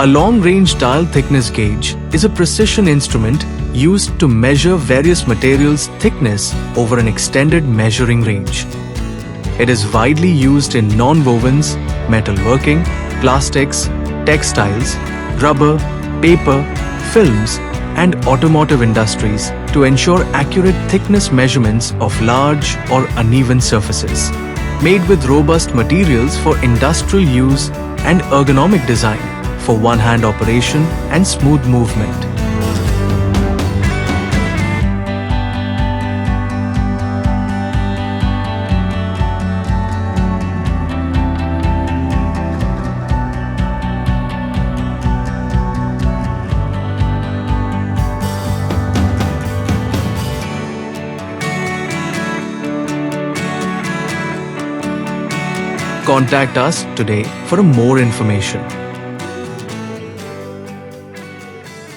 A long-range dial thickness gauge is a precision instrument used to measure various materials' thickness over an extended measuring range. It is widely used in nonwovens, metalworking, plastics, textiles, rubber, paper, films, and automotive industries to ensure accurate thickness measurements of large or uneven surfaces. Made with robust materials for industrial use and ergonomic design for one-hand operation and smooth movement. Contact us today for more information.